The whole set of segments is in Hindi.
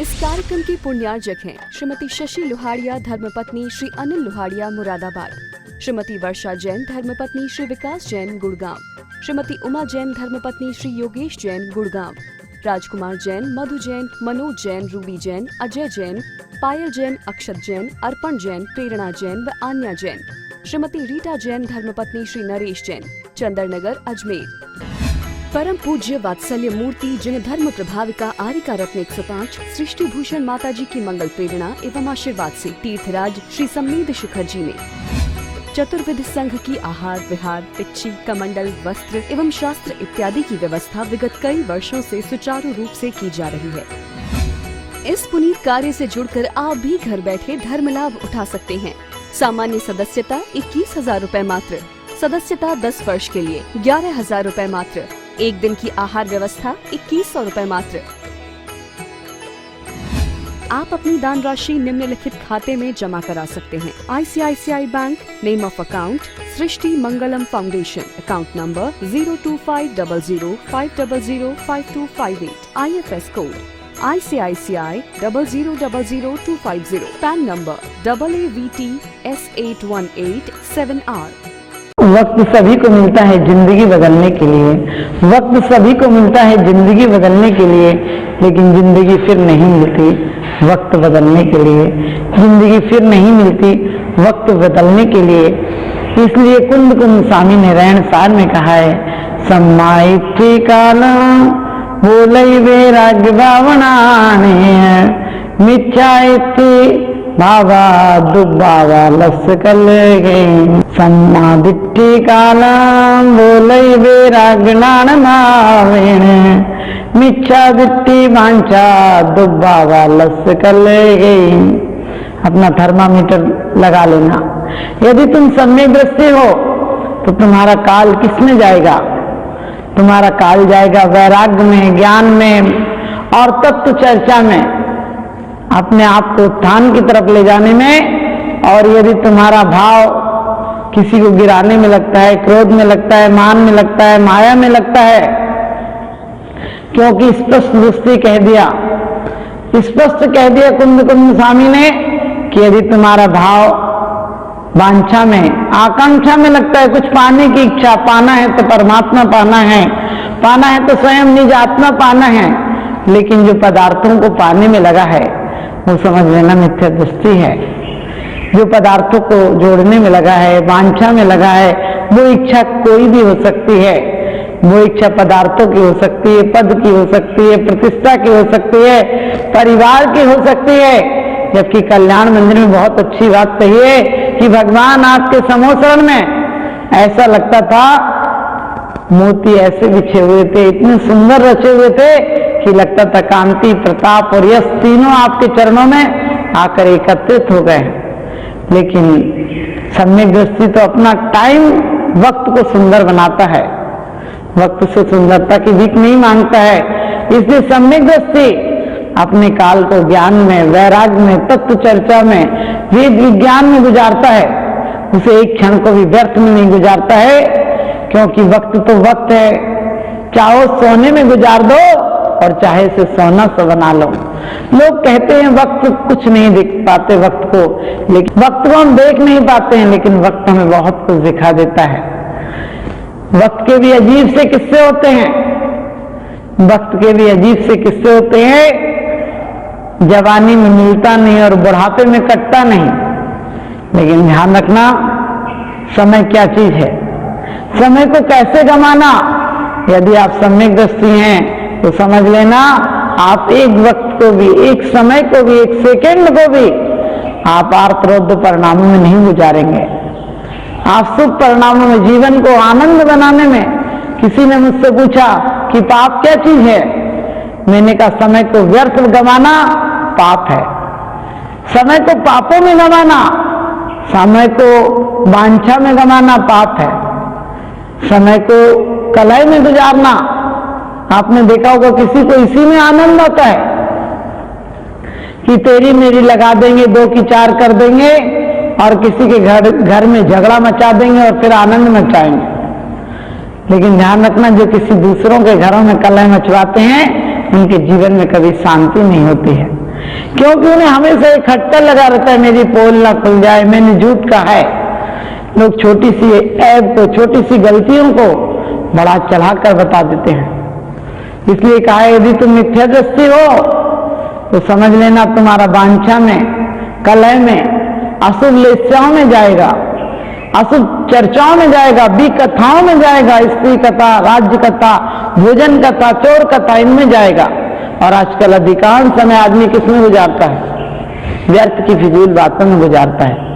इस कार्यक्रम के पुण्यार्जक हैं श्रीमती शशि लोहाड़िया धर्मपत्नी श्री अनिल लोहाड़िया मुरादाबाद, श्रीमती वर्षा जैन धर्मपत्नी श्री विकास जैन गुड़गांव, श्रीमती उमा जैन धर्मपत्नी श्री योगेश जैन गुड़गांव, राजकुमार जैन, मधु जैन, मनोज जैन, रूबी जैन, अजय जैन, पायल जैन, अक्षत जैन, अर्पण जैन, प्रेरणा जैन व आन्या जैन, श्रीमती रीटा जैन धर्मपत्नी श्री नरेश जैन, चंदरनगर अजमेर। परम पूज्य वात्सल्य मूर्ति जिन्हें धर्म प्रभाविका आर्यका रत्न 105 सृष्टि भूषण माता जी की मंगल प्रेरणा एवं आशीर्वाद से तीर्थराज श्री सम्मेद शिखर जी में चतुर्विध संघ की आहार विहार, पिच्छी, कमंडल, वस्त्र एवं शास्त्र इत्यादि की व्यवस्था विगत कई वर्षों से सुचारू रूप से की जा रही है। इस पुनीत कार्य से जुड़कर आप भी घर बैठे धर्म लाभ उठा सकते हैं। सामान्य सदस्यता 21,000 रूपए मात्र, सदस्यता 10 वर्ष के लिए 11,000 रूपए मात्र, एक दिन की आहार व्यवस्था 2100 रूपए मात्र। आप अपनी दान राशि निम्नलिखित खाते में जमा करा सकते हैं। ICICI bank, name of account Srishti Mangalam foundation, account number 0250050052558, IFS code ICICI 0000250, pan number AAVTS8187R। वक्त सभी को मिलता है जिंदगी बदलने के लिए, वक्त सभी को मिलता है जिंदगी बदलने के लिए, लेकिन जिंदगी फिर नहीं मिलती वक्त बदलने के लिए, जिंदगी फिर नहीं मिलती वक्त बदलने के लिए। इसलिए कुंद कुंद स्वामी ने रहन सार में कहा है, सम्माइत्री काला बोलई वैराग्य भावनाने मिच्छाइती बाबा दुबावा लस कल गई, सम्मादिट्ठी कालम बोलई वैराग्यनान मावेण मिच्छा दिट्ठी वांछा दुबावा लस कल गई। अपना थर्मामीटर लगा लेना। यदि तुम सम्यक दृष्टि हो तो तुम्हारा काल किसमें जाएगा? तुम्हारा काल जाएगा वैराग्य में, ज्ञान में और तत्व चर्चा में, अपने आप को उत्थान की तरफ ले जाने में। और यदि तुम्हारा भाव किसी को गिराने में लगता है, क्रोध में लगता है, मान में लगता है, माया में लगता है, क्योंकि स्पष्ट दृष्टि कह दिया, स्पष्ट कह दिया कुंद कुंद स्वामी ने कि यदि तुम्हारा भाव वांछा में, आकांक्षा में लगता है, कुछ पाने की इच्छा, पाना है तो परमात्मा पाना है, पाना है तो स्वयं निज आत्मा पाना है, लेकिन जो पदार्थों को पाने में लगा है वो समझ लेना मिथ्या दृष्टि है। जो पदार्थों को जोड़ने में लगा है, वांछा में लगा है, वो इच्छा कोई भी हो सकती है। वो इच्छा पदार्थों की हो सकती है, पद की हो सकती है, प्रतिष्ठा की हो सकती है, परिवार की हो सकती है। जबकि कल्याण मंदिर में बहुत अच्छी बात कही है कि भगवान आपके समोसरण में ऐसा लगता था मोती ऐसे बिछे हुए थे, इतने सुंदर रचे हुए थे कि लगता था कांति, प्रताप और यश तीनों आपके चरणों में आकर एकत्रित हो गए। लेकिन सम्यक दृष्टि तो अपना टाइम, वक्त को सुंदर बनाता है, वक्त से सुंदरता की भीख नहीं मांगता है। इसलिए सम्यक दृष्टि अपने काल को ज्ञान में, वैराग्य में, तत्व चर्चा में, वेद विज्ञान में गुजारता है। उसे एक क्षण को भी व्यर्थ में नहीं गुजारता है, क्योंकि वक्त तो वक्त है। चाहो सोने में गुजार दो और चाहे से सोना सा बना लो। लोग कहते हैं वक्त कुछ नहीं देख पाते वक्त को, लेकिन वक्त को हम देख नहीं पाते हैं, लेकिन वक्त हमें बहुत कुछ दिखा देता है। वक्त के भी अजीब से किस्से होते हैं, वक्त के भी अजीब से किस्से होते हैं। जवानी में मिलता नहीं और बुढ़ापे में कटता नहीं, लेकिन ध्यान रखना समय क्या चीज है, समय को कैसे गंवाना। यदि आप सम्यक दृष्टि हैं तो समझ लेना आप एक वक्त को भी, एक समय को भी, एक सेकंड को भी आप आर्तरोध परिणामों में नहीं गुजारेंगे। आप सुख परिणामों में, जीवन को आनंद बनाने में। किसी ने मुझसे पूछा कि पाप क्या चीज है? मैंने कहा समय को व्यर्थ गंवाना पाप है, समय को पापों में गंवाना, समय को वांछा में गंवाना पाप है, समय को कलह में गुजारना। आपने देखा होगा किसी को इसी में आनंद आता है कि तेरी मेरी लगा देंगे, 2 की 4 कर देंगे और किसी के घर में झगड़ा मचा देंगे और फिर आनंद मचाएंगे। लेकिन ध्यान रखना, जो किसी दूसरों के घरों में कलह मचवाते हैं उनके जीवन में कभी शांति नहीं होती है। क्योंकि उन्हें हमेशा एक खट्टा लगा रहता है, मेरी पोल ना खुल जाए, मैंने झूठ कहा है। लोग छोटी सी ऐब को, छोटी सी गलतियों को बड़ा चढ़ाकर बता देते हैं। इसलिए कहा है यदि तुम मिथ्या दृष्टि हो तो समझ लेना तुम्हारा वांछा में, कलह में, अशुभ लेस्याओं में जाएगा, अशुभ चर्चाओं में जाएगा, कथाओं में जाएगा, स्त्री कथा, राज्य कथा, भोजन कथा, चोर कथा, इनमें जाएगा। और आजकल अधिकांश समय आदमी किसमें गुजारता है? व्यर्थ की फिजूल बातों में गुजारता है।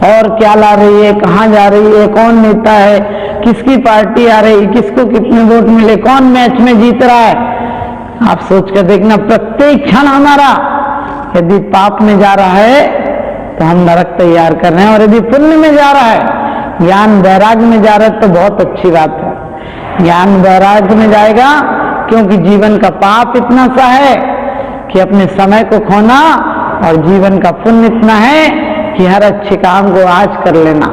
और क्या ला रही है, कहाँ जा रही है, कौन नेता है, किसकी पार्टी आ रही, किसको कितने वोट मिले, कौन मैच में जीत रहा है। आप सोच कर देखना, प्रत्येक क्षण हमारा यदि पाप में जा रहा है तो हम नरक तैयार कर रहे हैं, और यदि पुण्य में जा रहा है, ज्ञान वैराग्य में जा रहा है तो बहुत अच्छी बात है। ज्ञान वैराग्य में जाएगा क्योंकि जीवन का पाप इतना सा है कि अपने समय को खोना, और जीवन का पुण्य इतना है कि हर अच्छे काम को आज कर लेना।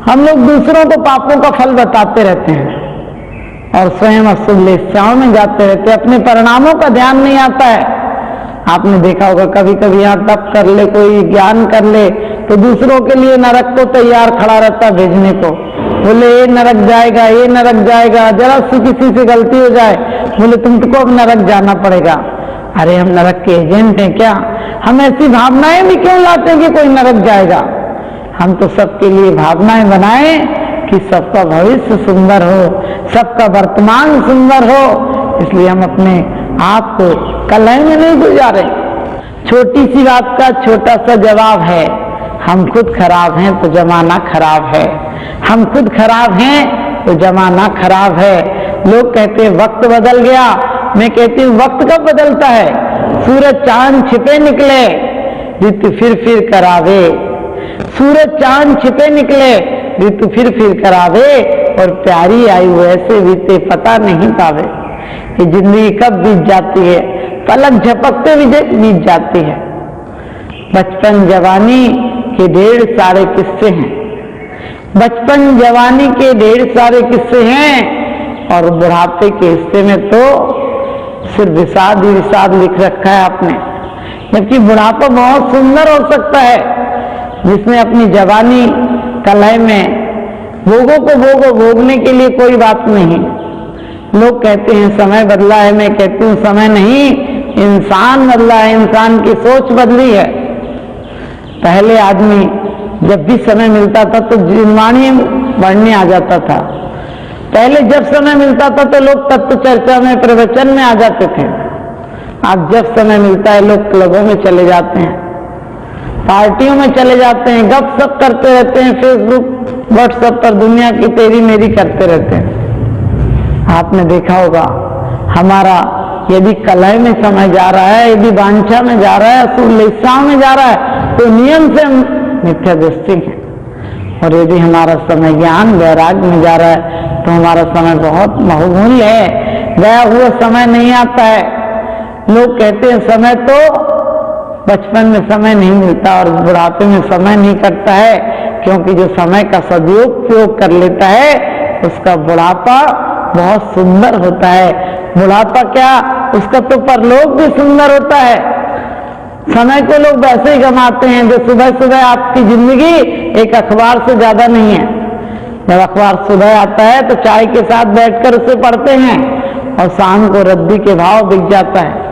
हम लोग दूसरों को पापों का फल बताते रहते हैं और स्वयं अशुभ लेस्याओं में जाते रहते हैं, अपने परिणामों का ध्यान नहीं आता है। आपने देखा होगा कभी कभी यहाँ तप कर ले, कोई ज्ञान कर ले तो दूसरों के लिए नरक को तैयार खड़ा रहता भेजने को। बोले ये नरक जाएगा, ये नरक जाएगा, जरा सी किसी से गलती हो जाए बोले तुमको अब नरक जाना पड़ेगा। अरे हम नरक के एजेंट हैं क्या? हम ऐसी भावनाएं भी क्यों लाते हैं कि कोई नरक जाएगा? हम तो सबके लिए भावनाएं बनाएं कि सबका भविष्य सुंदर हो, सबका वर्तमान सुंदर हो। इसलिए हम अपने आप को कलह में नहीं गुजारे। छोटी सी बात का छोटा सा जवाब है, हम खुद खराब हैं तो जमाना खराब है, हम खुद खराब हैं तो जमाना खराब है। लोग कहते हैं वक्त बदल गया, मैं कहती हूँ वक्त कब बदलता है? सूरज चांद छिपे निकले ऋतु फिर करावे, सूरज चांद छिपे निकले ऋतु फिर करावे, और प्यारी आयु ऐसे बीते पता नहीं पावे। ये जिंदगी कब बीत जाती है, पलक झपकते भी बीत जाती है। बचपन जवानी के ढेर सारे किस्से हैं, बचपन जवानी के ढेर सारे किस्से हैं, और बुढ़ापे के हिस्से में तो सिर्फ विषाद ही विषाद लिख रखा है आपने। जबकि बुढ़ापा बहुत सुंदर हो सकता है, जिसने अपनी जवानी कलह में भोगों को भोगने के लिए कोई बात नहीं। लोग कहते हैं समय बदला है, मैं कहती हूँ समय नहीं, इंसान बदला है, इंसान की सोच बदली है। पहले आदमी जब भी समय मिलता था तो जिनवाणी बढ़ने आ जाता था। पहले जब समय मिलता था तो लोग तत्व चर्चा में, प्रवचन में आ जाते थे। अब जब समय मिलता है लोग क्लबों में चले जाते हैं, पार्टियों में चले जाते हैं, गपशप करते रहते हैं, फेसबुक व्हाट्सएप पर दुनिया की तेरी मेरी करते रहते हैं। आपने देखा होगा हमारा यदि कलह में समय जा रहा है, यदि वांछा में जा रहा है, अशुभ लेस्याओं में जा रहा है तो नियम से मिथ्या दृष्टि है। और यदि हमारा समय ज्ञान वैराग्य में जा रहा है तो हमारा समय बहुत बहुमूल्य है, गया हुआ समय नहीं आता है। लोग कहते हैं समय तो बचपन में समय नहीं मिलता और बुढ़ापे में समय नहीं कटता है, क्योंकि जो समय का सदुपयोग कर लेता है उसका बुढ़ापा बहुत सुंदर होता है। बुढ़ापा क्या, उसका तो परलोक भी सुंदर होता है। समय को लोग वैसे ही गंवाते हैं जो सुबह सुबह आपकी जिंदगी एक अखबार से ज्यादा नहीं है। जब अखबार सुबह आता है तो चाय के साथ बैठकर उसे पढ़ते हैं और शाम को रद्दी के भाव बिक जाता है।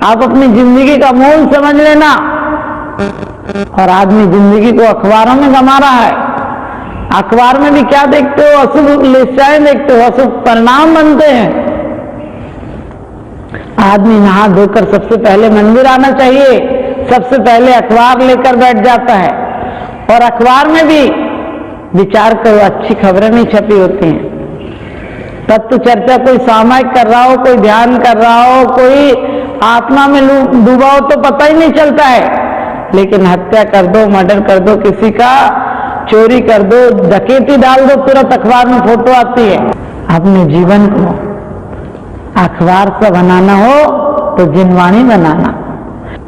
आप अपनी जिंदगी का मूल समझ लेना। और आदमी जिंदगी को अखबारों में गंवा रहा है। अखबार में भी क्या देखते हो? अशुभ लेस्याएं देखते हो, अशुभ परिणाम बनते हैं। आदमी नहा धोकर सबसे पहले मंदिर आना चाहिए, सबसे पहले अखबार लेकर बैठ जाता है। और अखबार में भी विचार करो, अच्छी खबरें नहीं छपी होती हैं। तत्व चर्चा कोई सामायिक कर रहा हो, कोई ध्यान कर रहा हो, कोई आत्मा में डूबा हो तो पता ही नहीं चलता है। लेकिन हत्या कर दो, मर्डर कर दो किसी का, चोरी कर दो, डकैती डाल दो, तुरंत अखबार में फोटो आती है। अपने जीवन को अखबार से बनाना हो तो जिनवाणी बनाना।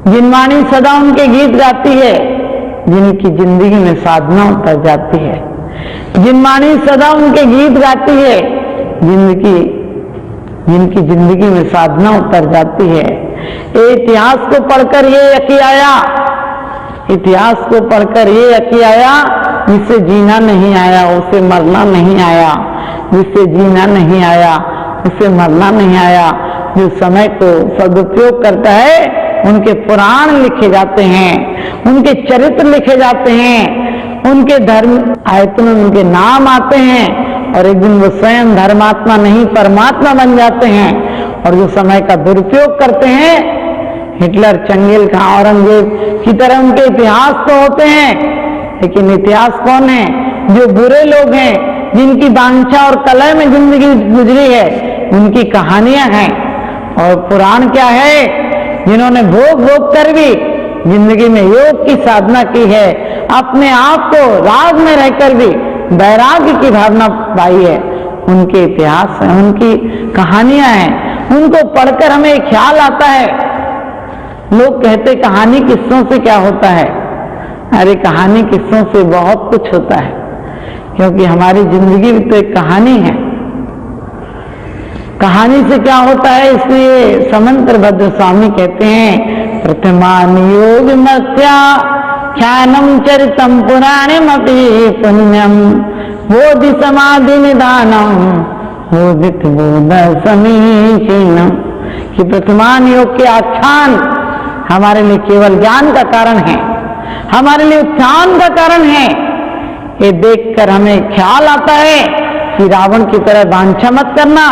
जिनवाणी सदा उनके गीत गाती है जिनकी जिंदगी में साधना उतर जाती है। जिनवाणी सदा उनके गीत गाती है जिनकी जिंदगी में साधना उतर जाती है। ये इतिहास को पढ़कर ये यकीन आया, इतिहास को पढ़कर ये यकीन आया, जिसे जीना नहीं आया उसे मरना नहीं आया, जिसे जीना नहीं आया उसे मरना नहीं आया। जो समय को सदुपयोग करता है उनके पुराण लिखे जाते हैं, उनके चरित्र लिखे जाते हैं, उनके धर्म आयतन में उनके नाम आते हैं और एक दिन वो स्वयं धर्मात्मा नहीं परमात्मा बन जाते हैं। और जो समय का दुरुपयोग करते हैं, हिटलर, चंगेल खां, औरंगजेब की तरह उनके इतिहास तो होते हैं, लेकिन इतिहास कौन है? जो बुरे लोग हैं, जिनकी वांछा और कलह में जिंदगी गुजरी है, उनकी कहानियां हैं। और पुराण क्या है? जिन्होंने भोग भोग कर भी जिंदगी में योग की साधना की है, अपने आप को राग में रहकर भी वैराग्य की भावना पाई है, उनके इतिहास हैं, उनकी कहानियां हैं। उनको पढ़कर हमें ख्याल आता है। लोग कहते कहानी किस्सों से क्या होता है? अरे कहानी किस्सों से बहुत कुछ होता है, क्योंकि हमारी जिंदगी भी तो एक कहानी है। कहानी से क्या होता है? इसलिए समंत्र भद्र स्वामी कहते हैं, प्रथमान योग मत्या ख्यानम चरितम पुराणमपि पुण्यम बोधि समाधि निदानम बोधित बोध समीचीनम। कि प्रथमान योग के आख्यान हमारे लिए केवल ज्ञान का कारण है, हमारे लिए उत्थान का कारण है। ये देखकर हमें ख्याल आता है कि रावण की तरह वांछा मत करना,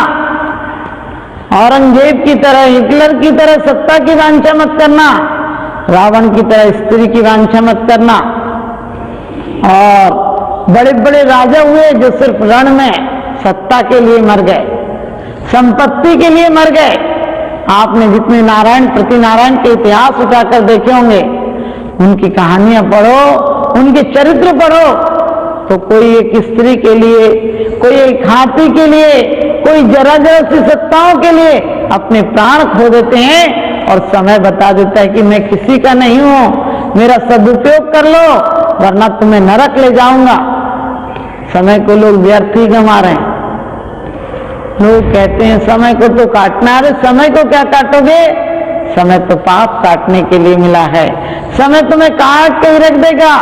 औरंगजेब की तरह, हिटलर की तरह सत्ता की वांछा मत करना, रावण की तरह स्त्री की वांछा मत करना। और बड़े बड़े राजा हुए जो सिर्फ रण में सत्ता के लिए मर गए, संपत्ति के लिए मर गए। आपने जितने नारायण प्रति नारायण के इतिहास उठाकर देखे होंगे, उनकी कहानियां पढ़ो, उनके चरित्र पढ़ो, तो कोई एक स्त्री के लिए, कोई एक हाथी के लिए, कोई जरा जरा सी सत्ताओं के लिए अपने प्राण खो देते हैं। और समय बता देता है कि मैं किसी का नहीं हूं, मेरा सदुपयोग कर लो वरना तुम्हें नरक ले जाऊंगा। समय को लोग व्यर्थ ही गंवा रहे हैं। लोग कहते हैं समय को तो काटना है। समय को क्या काटोगे? समय तो पाप काटने के लिए मिला है, समय तुम्हें काट के ही रख देगा।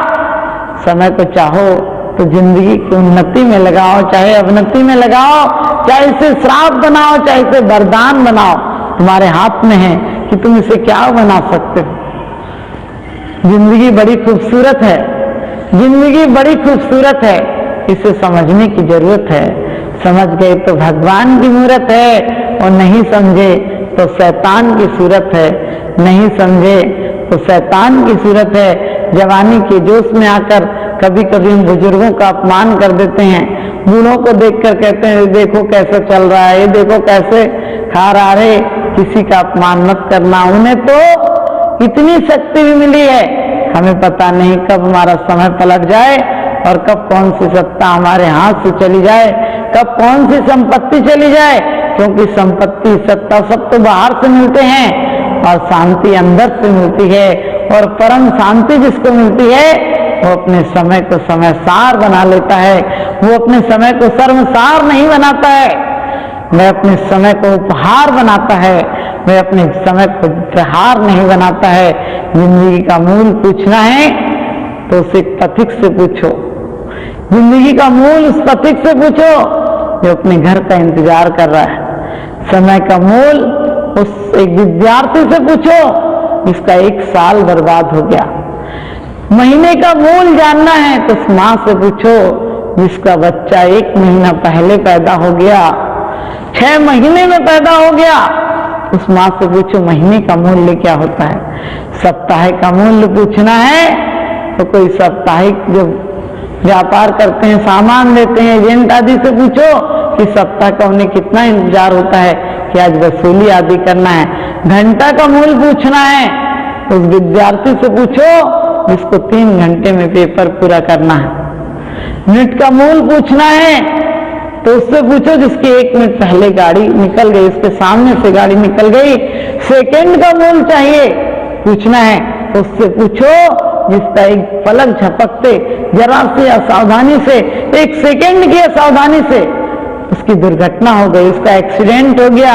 समय को चाहो तो जिंदगी की उन्नति में लगाओ, चाहे अवनति में लगाओ, चाहे इसे श्राप बनाओ, चाहे इसे वरदान बनाओ, तुम्हारे हाथ में है कि तुम इसे क्या बना सकते हो। जिंदगी बड़ी खूबसूरत है, जिंदगी बड़ी खूबसूरत है, इसे समझने की जरूरत है। समझ गए तो भगवान की मूरत है, और नहीं समझे तो शैतान की सूरत है, नहीं समझे तो शैतान की सूरत है। जवानी के जोश में आकर कभी कभी हम बुजुर्गों का अपमान कर देते हैं, बूढ़ों को देखकर कहते हैं देखो कैसे चल रहा है, ये देखो कैसे खा रहा है। किसी का अपमान मत करना, उन्हें तो इतनी शक्ति भी मिली है, हमें पता नहीं कब हमारा समय पलट जाए और कब कौन सी सत्ता हमारे हाथ से चली जाए, कब कौन सी संपत्ति चली जाए। क्योंकि संपत्ति सत्ता सब तो बाहर से मिलते हैं और शांति अंदर से मिलती है। और परम शांति जिसको मिलती है वो अपने समय को समय सार बना लेता है, वो अपने समय को सर्वसार नहीं बनाता है, वह अपने समय को उपहार बनाता है, वह अपने समय को उपहार नहीं बनाता है। जिंदगी का मूल पूछना है तो उस एक पथिक से पूछो, जिंदगी का मूल उस पथिक से पूछो जो अपने घर का इंतजार कर रहा है। समय का मूल उस एक विद्यार्थी से पूछो जिसका 1 साल बर्बाद हो गया। महीने का मूल जानना है तो उस माँ से पूछो जिसका बच्चा 1 महीना पहले पैदा हो गया, 6 महीने में पैदा हो गया। उस माँ से पूछो महीने का मूल्य क्या होता है। साप्ताहिक का मूल्य पूछना है तो कोई साप्ताहिक जो व्यापार करते हैं, सामान लेते हैं, एजेंट आदि से पूछो कि सप्ताह का उन्हें कितना इंतजार होता है कि आज वसूली आदि करना है। घंटा का मूल्य पूछना है तो उस विद्यार्थी से पूछो जिसको 3 घंटे में पेपर पूरा करना है। मिनट का मूल्य पूछना है तो उससे पूछो जिसकी 1 मिनट पहले गाड़ी निकल गई, उसके सामने से गाड़ी निकल गई। सेकंड का मूल्य चाहिए पूछना है तो उससे पूछो जिसका एक पलक झपकते जरा सी असावधानी से, 1 सेकंड की असावधानी से उसकी दुर्घटना हो गई, उसका एक्सीडेंट हो गया,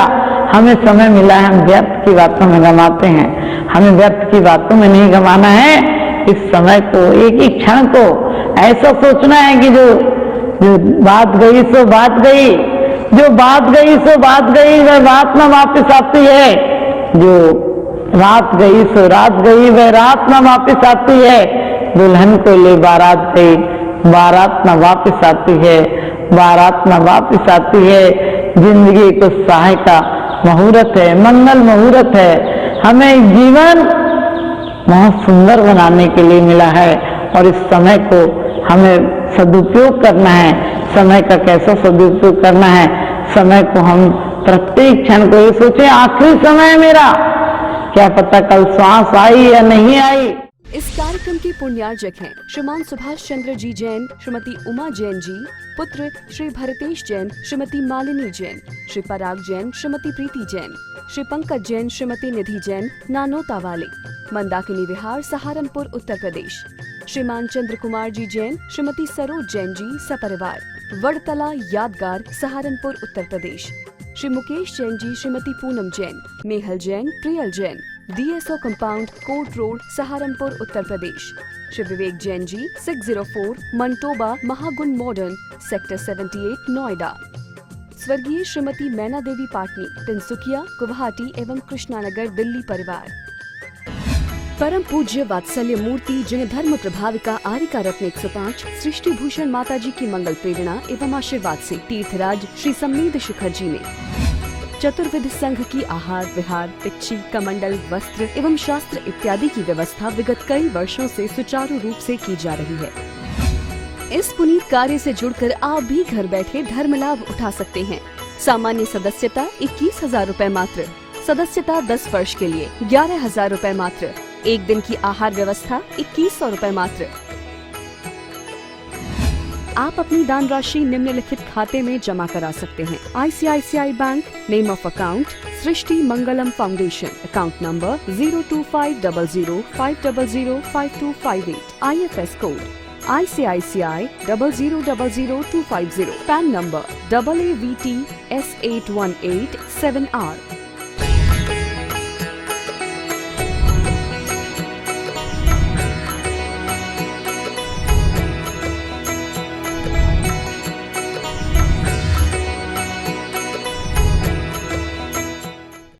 हमें समय मिला है, हम व्यर्थ की बातों में गंवाते हैं। हमें व्यर्थ की बातों में नहीं गंवाना है। इस समय को, एक ही क्षण को ऐसा सोचना है कि जो बात गई सो बात गई, जो बात गई सो बात गई, वह बात न वापस आती है। जो रात गई सो रात गई, वह रात न वापस आती है। दुल्हन को ले बारात गई, बारात न वापस आती है, बारात न वापस आती है। जिंदगी को सहाय का मुहूर्त है, मंगल मुहूर्त है। हमें जीवन बहुत सुंदर बनाने के लिए मिला है और इस समय को हमें सदुपयोग करना है। समय का कैसा सदुपयोग करना है? समय को हम प्रत्येक क्षण को ये सोचें, आखिरी समय है मेरा, क्या पता कल सांस आई या नहीं आई। इस कार्यक्रम के पुण्यार्जक हैं श्रीमान सुभाष चंद्र जी जैन, श्रीमती उमा जैन जी, पुत्र श्री भरतेश जैन, श्रीमती मालिनी जैन, श्री पराग जैन, श्रीमती प्रीति जैन, श्री पंकज जैन, श्रीमती निधि जैन, नानोता वाले, मंदाकिनी विहार, सहारनपुर, उत्तर प्रदेश। श्रीमान चंद्र कुमार जी जैन, श्रीमती सरोज जैन जी, सपरिवार, वड़तला यादगार, Saharanpur, Uttar Pradesh. Shri Mukesh Jain ji, Shrimati Poonam Jain, Nehal Jain, Priyal Jain, DSO compound, court road, Saharanpur, Uttar Pradesh. Shri Vivek Jain ji, 604 Manitoba, Mahagun Moderne, sector 78, Noida. स्वर्गीय श्रीमती मैना देवी पाटनी, तिनसुकिया, गुवाहाटी एवं कृष्णानगर, दिल्ली परिवार। परम पूज्य वात्सल्य मूर्ति जिन्हें धर्म प्रभाविका आरिका रत्न 105 सृष्टि भूषण माता जी की मंगल प्रेरणा एवं आशीर्वाद से तीर्थराज श्री सम्मेद शिखर जी में चतुर्विध संघ की आहार विहार, पिच्छी, कमंडल, वस्त्र एवं शास्त्र इत्यादि की व्यवस्था विगत कई वर्षों से सुचारू रूप से की जा रही है। इस पुनीत कार्य से जुड़कर आप भी घर बैठे धर्म लाभ उठा सकते हैं। सामान्य सदस्यता 21,000 रूपए मात्र, सदस्यता 10 वर्ष के लिए 11,000 रूपए मात्र, एक दिन की आहार व्यवस्था 2100 रूपए मात्र। आप अपनी दान राशि निम्नलिखित खाते में जमा करा सकते हैं। ICICI bank, name of account Srishti Mangalam foundation, account number 0250050052558, IFS code ICICI 0000250, pan number AAVT S8187R।